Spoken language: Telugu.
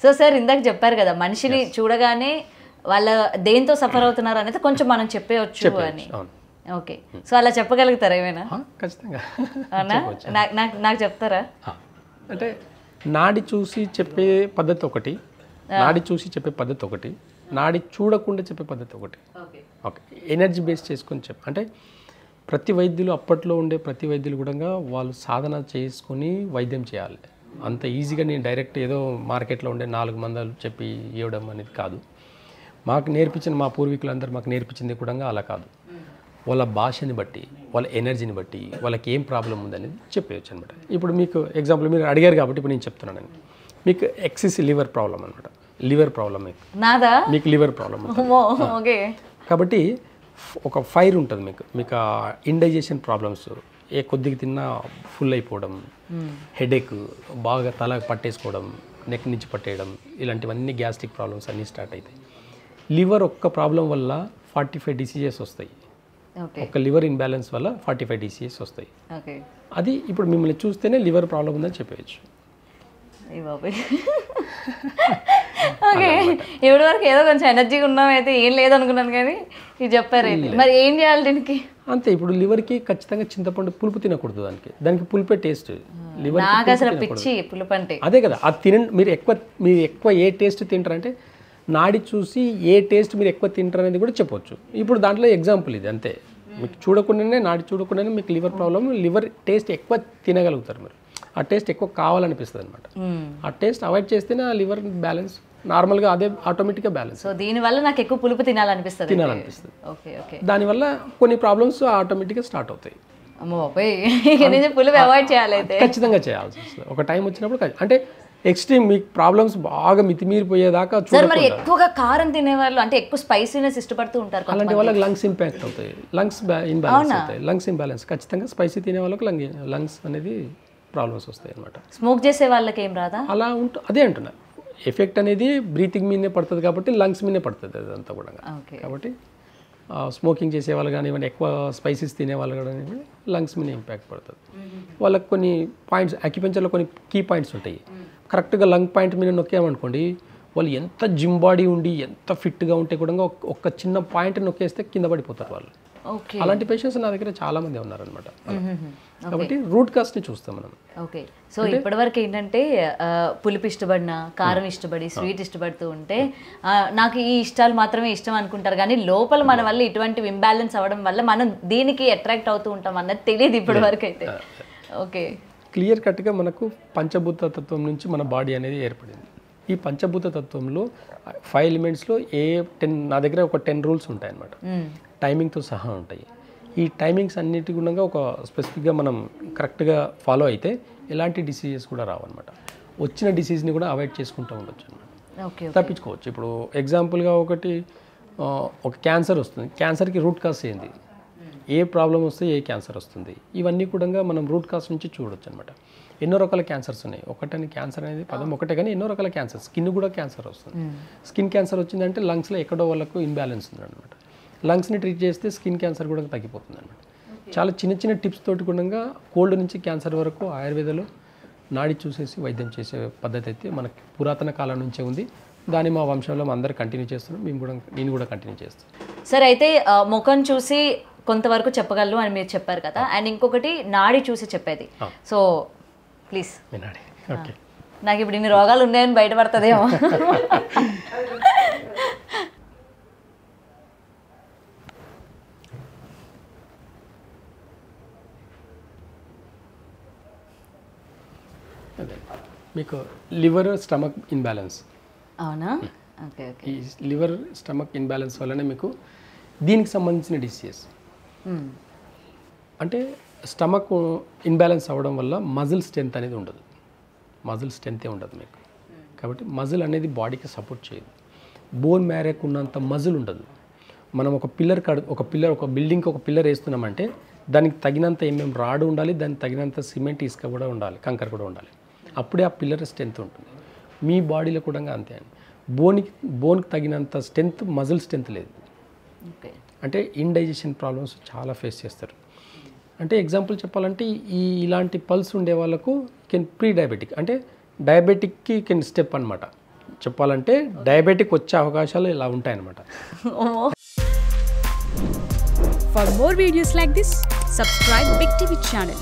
సో సార్ ఇందాక చెప్పారు కదా మనిషిని చూడగానే వాళ్ళ దేంతో సఫర్ అవుతున్నారు అనేది కొంచెం మనం చెప్పేయచ్చు అని. ఓకే, సో అలా చెప్పగలుగుతారా ఏమైనా? ఖచ్చితంగా. అవునా? నాకు చెప్తారా? అంటే నాడి చూసి చెప్పే పద్ధతి ఒకటి, నాడి చూసి చెప్పే పద్ధతి ఒకటి, నాడి చూడకుండా చెప్పే పద్ధతి ఒకటి. ఓకే, ఎనర్జీ బేస్ చేసుకొని అంటే ప్రతి వైద్యులు అప్పట్లో ఉండే ప్రతి వైద్యులు కూడా వాళ్ళు సాధన చేసుకొని వైద్యం చేయాలి. అంత ఈజీగా నేను డైరెక్ట్ ఏదో మార్కెట్లో ఉండే 4 మందులు చెప్పి ఇవ్వడం అనేది కాదు. మాకు నేర్పించిన మా పూర్వీకులందరూ మాకు నేర్పించింది కూడా అలా కాదు. వాళ్ళ భాషని బట్టి, వాళ్ళ ఎనర్జీని బట్టి, వాళ్ళకి ఏం ప్రాబ్లం ఉందనేది చెప్పేయచ్చు అనమాట. ఇప్పుడు మీకు ఎగ్జాంపుల్ మీరు అడిగారు కాబట్టి ఇప్పుడు నేను చెప్తున్నాను. మీకు ఎక్సెస్ లివర్ ప్రాబ్లం అనమాట. లివర్ ప్రాబ్లం మీకు లివర్ ప్రాబ్లం. కాబట్టి ఒక ఫైర్ ఉంటుంది మీకు ఇండైజెషన్ ప్రాబ్లమ్స్, ఏ కొద్దిగా తిన్నా ఫుల్ అయిపోవడం, హెడేక్, బాగా తల పట్టేసుకోవడం, నెక్ నుంచి పట్టేయడం, ఇలాంటివన్నీ గ్యాస్ట్రిక్ ప్రాబ్లమ్స్ అన్నీ స్టార్ట్ అవుతాయి. లివర్ ఒక్క ప్రాబ్లం వల్ల 45 డిసీజెస్ వస్తాయి. ఒక లివర్ ఇన్బ్యాలెన్స్ వల్ల 45 డిసీజెస్ వస్తాయి. అది ఇప్పుడు మిమ్మల్ని చూస్తేనే లివర్ ప్రాబ్లం ఉందని చెప్పవచ్చు. ఓకే, ఇప్పటి వరకు ఏదో కొంచెం ఎనర్జీగా ఉన్నాం, అయితే ఏం లేదనుకున్నాను కానీ ఇది చెప్పారు. మరి ఏం చేయాలి దీనికి? అంతే, ఇప్పుడు లివర్కి ఖచ్చితంగా చింతపండు పులుపు తినకూడదు. దానికి పులిపే టేస్ట్. లివర్ అసలు పిచ్చి పులుపు అంటే. అదే కదా, అది తినండి. మీరు ఎక్కువ ఏ టేస్ట్ తింటారంటే నాడి చూసి ఏ టేస్ట్ మీరు ఎక్కువ తింటారు అనేది కూడా చెప్పొచ్చు. ఇప్పుడు దాంట్లో ఎగ్జాంపుల్ ఇది అంతే. మీకు చూడకుండానే, నాడి చూడకుండానే మీకు లివర్ ప్రాబ్లం, లివర్ టేస్ట్ ఎక్కువ తినగలుగుతారు మీరు. ఆ టేస్ట్ ఎక్కువ కావాలనిపిస్తుంది అనమాట. ఆ టేస్ట్ అవాయిడ్ చేస్తేనే ఆ లివర్ బ్యాలెన్స్ నార్మల్గా అదే ఆటోమేటిక్గా బ్యాలెన్స్. సో దీనివల్ల నాకు ఎక్కువ పులుపు తినాలనిపిస్తుంది. దానివల్ల కొన్ని ప్రాబ్లమ్స్ ఆటోమేటిక్గా స్టార్ట్ అవుతాయి. పులుపు అవాయిడ్ చేయాలి, ఖచ్చితంగా చేయాల్సి వస్తుంది. ఒక టైం వచ్చినప్పుడు అంటే ఎక్స్ట్రీమ్ మీకు ప్రాబ్లమ్స్ బాగా మితిమీరిపోయేదాకా. మరి ఎక్కువగా కారం తినేవాళ్ళు, అంటే ఎక్కువ స్పైసీనెస్ ఇష్టపడుతూ ఉంటారు, అలాంటి వాళ్ళకి లంగ్స్ ఇంపాక్ట్ అవుతాయి, లంగ్స్ ఇన్బ్యాలెన్స్ అవుతాయి. లంగ్స్ ఇంబ్యాలెన్స్ ఖచ్చితంగా స్పైసీ తినే వాళ్ళకి లంగ్స్ అనేది ప్రాబ్లమ్స్ వస్తాయి అనమాట. స్మోక్ చేసే వాళ్ళకి ఏం రాదా? అలా అదే అంటున్నా, ఎఫెక్ట్ అనేది బ్రీతింగ్ మీదనే పడుతుంది కాబట్టి లంగ్స్ మీదనే పడుతుంది అదంతా కూడా. కాబట్టి స్మోకింగ్ చేసే వాళ్ళు కానివ్వండి, ఎక్కువ స్పైసెస్ తినే వాళ్ళు కానివ్వండి, లంగ్స్ మీద ఇంపాక్ట్ పడుతుంది. వాళ్ళకి కొన్ని పాయింట్స్, అక్యుపెంచర్లో కొన్ని కీ పాయింట్స్ ఉంటాయి. కరెక్ట్గా లంగ్ పాయింట్ మీద నొక్కామనుకోండి, వాళ్ళు ఎంత జిమ్ బాడీ ఉండి ఎంత ఫిట్గా ఉంటే కూడా ఒక చిన్న పాయింట్ నొక్కేస్తే కింద పడిపోతారు వాళ్ళు. అలాంటి పేషెంట్స్ నా దగ్గర చాలా మంది ఉన్నారనమాట. కాబట్టి రూట్ కాస్ట్ని చూస్తాం మనం. ఓకే, సో ఇప్పటివరకు ఏంటంటే పులుపు ఇష్టపడిన, కారం ఇష్టపడి, స్వీట్ ఇష్టపడుతూ ఉంటే నాకు ఈ ఇష్టాలు మాత్రమే ఇష్టం అనుకుంటారు, కానీ లోపల మన వల్ల ఇటువంటి ఇంబ్యాలెన్స్ అవ్వడం వల్ల మనం దీనికి అట్రాక్ట్ అవుతూ ఉంటాం అన్నది తెలియదు ఇప్పటి వరకు అయితే. ఓకే, క్లియర్ కట్గా మనకు పంచభూత తత్వం నుంచి మన బాడీ అనేది ఏర్పడింది. ఈ పంచభూత తత్వంలో 5 ఎలిమెంట్స్లో 10 నా దగ్గర ఒక 10 రూల్స్ ఉంటాయి అన్నమాట. టైమింగ్తో సహా ఉంటాయి. ఈ టైమింగ్స్ అన్నిటి గుణంగా ఒక స్పెసిఫిక్గా మనం కరెక్ట్గా ఫాలో అయితే ఎలాంటి డిసీజెస్ కూడా రావన్నమాట. వచ్చిన డిసీజ్ని కూడా అవాయిడ్ చేసుకుంటూ ఉండొచ్చు అన్నమాట, తప్పించుకోవచ్చు. ఇప్పుడు ఎగ్జాంపుల్గా ఒక క్యాన్సర్ వస్తుంది, క్యాన్సర్కి రూట్ కాజ్ ఏంది, ఏ ప్రాబ్లం వస్తే ఏ క్యాన్సర్ వస్తుంది, ఇవన్నీ కూడా మనం రూట్ కాజ్ నుంచి చూడొచ్చు అనమాట. ఎన్నో రకాల క్యాన్సర్స్ ఉన్నాయి. ఒకటని క్యాన్సర్ అనేది పదం ఒకటే, కానీ ఎన్నో రకాల క్యాన్సర్. స్కిన్ కూడా క్యాన్సర్ వస్తుంది. స్కిన్ క్యాన్సర్ వచ్చిందంటే లంగ్స్లో ఎక్కడో వాళ్ళకు ఇంబ్యాలెన్స్ ఉందన్నమాట. లంగ్స్ని ట్రీట్ చేస్తే స్కిన్ క్యాన్సర్ కూడా తగ్గిపోతుంది అనమాట. చాలా చిన్న చిన్న టిప్స్ తోటి కూడా కోల్డ్ నుంచి క్యాన్సర్ వరకు ఆయుర్వేదంలో నాడి చూసేసి వైద్యం చేసే పద్ధతి అయితే మనకి పురాతన కాలం నుంచే ఉంది. దాన్ని మా వంశంలో అందరూ కంటిన్యూ చేస్తున్నాం, నేను కూడా కంటిన్యూ చేస్తాను. సార్, అయితే ముఖం చూసి కొంతవరకు చెప్పగలను అని మీరు చెప్పారు కదా, అండ్ ఇంకొకటి నాడి చూసి చెప్పేది. సో ప్లీజ్, ఓకే, నాకు ఇప్పుడు ఇన్ని రోగాలు ఉన్నాయని బయటపడుతుందేమో. మీకు లివర్ స్టమక్ ఇన్బ్యాలెన్స్. అవునా? ఓకే, ఈ లివర్ స్టమక్ ఇన్బ్యాలెన్స్ వల్లనే మీకు దీనికి సంబంధించిన డిసీజెస్. అంటే స్టమక్ ఇన్బ్యాలెన్స్ అవ్వడం వల్ల మజిల్ స్ట్రెంత్ అనేది ఉండదు, మజిల్ స్ట్రెంతే ఉండదు మీకు. కాబట్టి మజిల్ అనేది బాడీకి సపోర్ట్ చేయదు. బోన్ మ్యారేకు ఉన్నంత మజిల్ ఉండదు. మనం ఒక బిల్డింగ్కి ఒక పిల్లర్ వేస్తున్నామంటే దానికి తగినంత రాడ్ ఉండాలి, దానికి తగినంత సిమెంట్ ఇసుక కూడా ఉండాలి, కంకర కూడా ఉండాలి. అప్పుడే ఆ పిల్లర్ స్ట్రెంత్ ఉంటుంది. మీ బాడీలో కూడా అంతే అండి. బోన్కి తగినంత స్ట్రెంత్ మజిల్ స్ట్రెంత్ లేదు. అంటే ఇండైజెషన్ ప్రాబ్లమ్స్ చాలా ఫేస్ చేస్తారు. అంటే ఎగ్జాంపుల్ చెప్పాలంటే ఇలాంటి పల్స్ ఉండే వాళ్ళకు ప్రీ డయాబెటిక్, అంటే డయాబెటిక్కి స్టెప్ అనమాట. చెప్పాలంటే డయాబెటిక్ వచ్చే అవకాశాలు ఇలా ఉంటాయన్నమాట. For more videos like this, subscribe Big TV channel.